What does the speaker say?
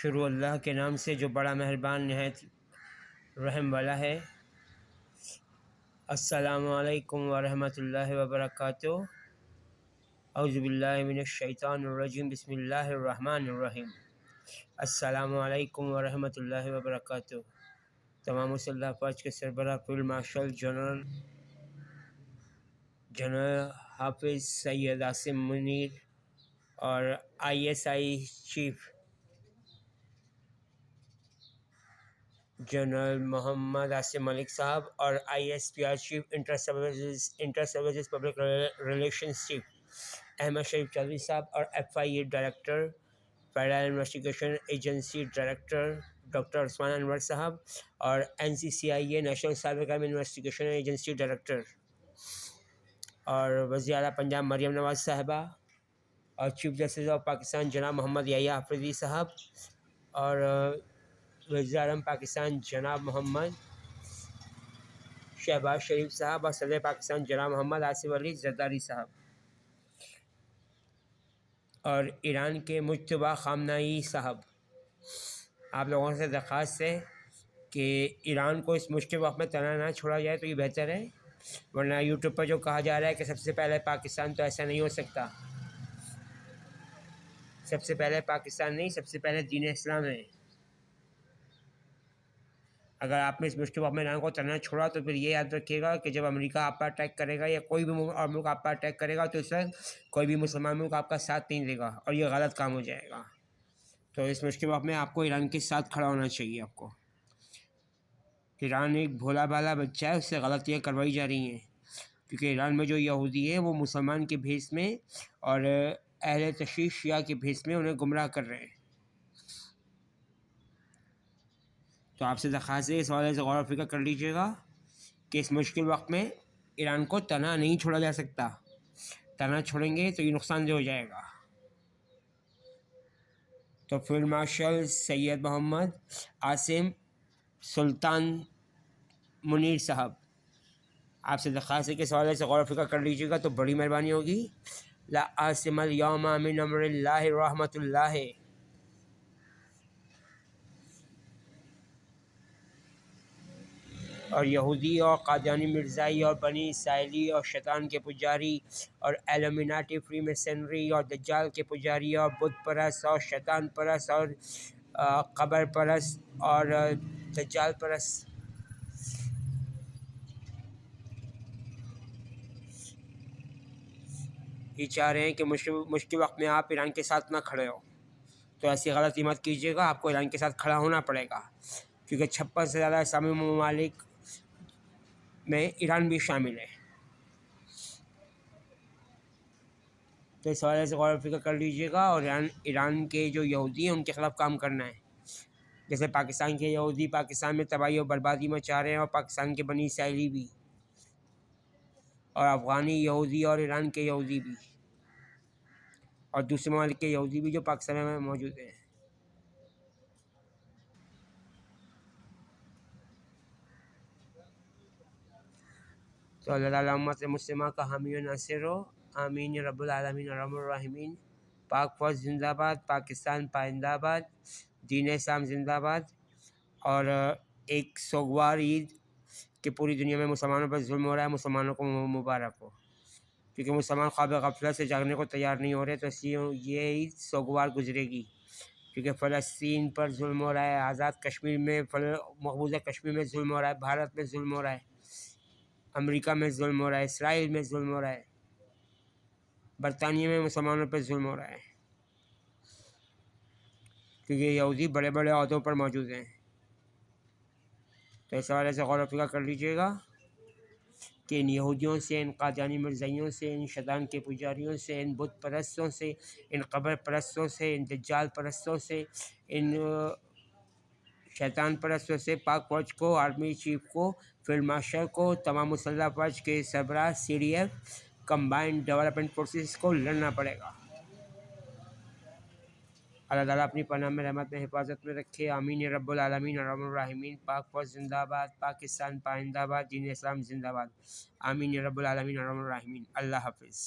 شروع اللہ کے نام سے جو بڑا مہربان نہایت رحم والا ہے۔ السلام علیکم ورحمۃ اللہ وبرکاتہ۔ اعوذ باللہ من الشیطان الرجیم، بسم اللہ الرحمن الرحیم۔ السلام علیکم ورحمۃ اللہ وبرکاتہ۔ تمام مسلح فوج کے سربراہ فیلڈ مارشل جنرل حافظ سید عاصم منیر اور ISI chief general Muhammad Asim Malik صاحب اور ISPR chief inter services public relations chief Ahmed Sharif Chaudhry صاحب اور FIA director federal investigation agency director doctor Usman Anwar صاحب اور NCCIA national cyber crime investigation agency director اور وزیر اعلیٰ پنجاب مریم نواز صاحبہ اور چیف جسٹس آف پاکستان جناب محمد یحییٰ آفریدی صاحب اور وزیر اعظم پاکستان جناب محمد شہباز شریف صاحب اور صدر پاکستان جناب محمد آصف علی زرداری صاحب اور ایران کے مجتبیٰ خامنہئی صاحب، آپ لوگوں سے درخواست ہے کہ ایران کو اس مشکل وقت میں تنہا نہ چھوڑا جائے تو یہ بہتر ہے، ورنہ یوٹیوب پر جو کہا جا رہا ہے کہ سب سے پہلے پاکستان، تو ایسا نہیں ہو سکتا۔ سب سے پہلے پاکستان نہیں، سب سے پہلے دین اسلام ہے۔ اگر آپ نے اس مشکل وقت میں ایران کو تنہا چھوڑا تو پھر یہ یاد رکھیے گا کہ جب امریکہ آپ پر اٹیک کرے گا یا کوئی بھی اور ملک آپ پر اٹیک کرے گا تو اس وقت کوئی بھی مسلمان ملک آپ کا ساتھ نہیں دے گا اور یہ غلط کام ہو جائے گا۔ تو اس مشکل وقت میں آپ کو ایران کے ساتھ کھڑا ہونا چاہیے۔ آپ کو ایران ایک بھولا بھالا بچہ ہے، اس سے غلطیاں کروائی جا رہی ہیں، کیونکہ ایران میں جو یہودی ہیں وہ مسلمان کے بھیس میں اور اہل تشیع شیعہ کے بھیس میں انہیں گمراہ کر رہے ہیں۔ تو آپ سے درخواست ہے اس حوالے سے غور و فکر کر لیجیے گا کہ اس مشکل وقت میں ایران کو تنہا نہیں چھوڑا جا سکتا۔ تنہا چھوڑیں گے تو یہ نقصان دہ ہو جائے گا۔ تو فیلڈ مارشل سید محمد عاصم سلطان منیر صاحب، آپ سے درخواست ہے کہ اس حوالے سے غور و فکر کر لیجیے گا تو بڑی مہربانی ہوگی۔ لا عاصم اليوم من امر اللہ رحمۃ اللہ۔ اور یہودی اور قادیانی مرزائی اور بنی اسرائیلی اور شیطان کے پجاری اور ایلومیناٹی فری میسنری اور دجال کے پجاری اور بت پرست اور شیطان پرست اور قبر پرست اور دجال پرست، یہ چاہ رہے ہیں کہ مشکل وقت میں آپ ایران کے ساتھ نہ کھڑے ہو، تو ایسی غلطی مت کیجیے گا۔ آپ کو ایران کے ساتھ کھڑا ہونا پڑے گا، کیونکہ 56 سے زیادہ اسلامی ممالک میں ایران بھی شامل ہے۔ تو اس حوالے سے غور و فکر کر لیجیے گا اور ایران کے جو یہودی ہیں ان کے خلاف کام کرنا ہے۔ جیسے پاکستان کے یہودی پاکستان میں تباہی و بربادی مچا رہے ہیں، اور پاکستان کے بنی اسرائیلی بھی، اور افغانی یہودی اور ایران کے یہودی بھی، اور دوسرے ممالک کے یہودی بھی جو پاکستان میں موجود ہیں۔ تو اللہ تعالیٰ امت مسلمہ کا حامی و ناصر ہو، آمین یا رب العالمین ارحم الراحمین۔ پاک فوج زندہ باد، پاکستان پائندہ آباد، دین اسلام زندہ باد۔ اور ایک سوگوار عید کہ پوری دنیا میں مسلمانوں پر ظلم ہو رہا ہے، مسلمانوں کو مبارک ہو، کیونکہ مسلمان خواب غفلت سے جاگنے کو تیار نہیں ہو رہے، تو اس لیے یہ عید سوگوار گزرے گی، کیونکہ فلسطین پر ظلم ہو رہا ہے، آزاد کشمیر میں مقبوضہ کشمیر میں ظلم ہو رہا ہے، بھارت میں ظلم ہو رہا ہے، امریکہ میں ظلم ہو رہا ہے، اسرائیل میں ظلم ہو رہا ہے، برطانیہ میں مسلمانوں پہ ظلم ہو رہا ہے، کیونکہ یہودی بڑے بڑے عہدوں پر موجود ہیں۔ تو اس حوالے سے غور و فکر کر لیجیے گا کہ ان یہودیوں سے، ان قادیانی مرزائیوں سے، ان شیطان کے پجاریوں سے، ان بت پرستوں سے، ان قبر پرستوں سے، ان دجال پرستوں سے، ان شیطان پرستوں سے پاک فوج کو، آرمی چیف کو، فیلڈ مارشل کو، تمام مسلح افواج کے سربراہ، CDF کمبائنڈ ڈیولپمنٹ فورسز کو لڑنا پڑے گا۔ اللہ تعالیٰ اپنی پناہ میں، رحمت میں، حفاظت میں رکھے، آمین یا رب العالمین ارحم الراحمین۔ پاک فوج زندہ آباد، پاکستان پائندہ آباد، دین اسلام زندہ باد، آمین یا رب العالمین ارحم الراحمین۔ اللہ حافظ۔